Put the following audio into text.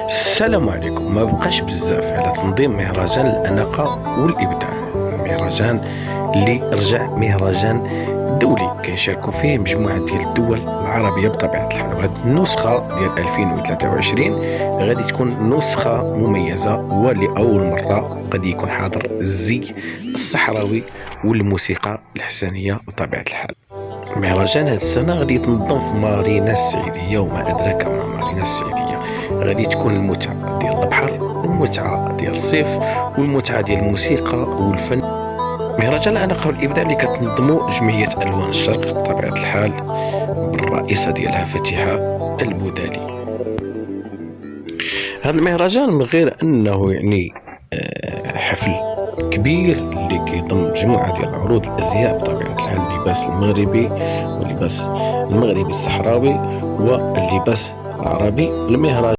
السلام عليكم. ما بقاش بزاف على تنظيم مهرجان الأناقة والإبداع. المهرجان اللي رجع مهرجان دولي كيشاركوا فيه مجموعة ديال الدول العربية بطبيعة الحال، وهذه النسخة ديال 2023 غادي تكون نسخة مميزة، ولأول مرة قد يكون حاضر الزي الصحراوي والموسيقى الحسنية بطبيعة الحال. مهرجان هذه السنة غادي يتنظم في مارينا السعيدية، وما أدراك ما مارينا السعيدية. غادي تكون المتعة ديال البحر، المتعة ديال الصيف، والمتعة ديال الموسيقى والفن. مهرجان الأناقة والإبداع اللي كتنظمو جمعية ألوان الشرق بطبيعة الحال بالرئيسة ديالها فتيحة البودالي. هذا المهرجان من غير أنه يعني حفل كبير اللي كيضم مجموعة ديال عروض الأزياء بطبيعة الحال، اللباس المغربي واللباس المغربي الصحراوي واللباس العربي. المهرجان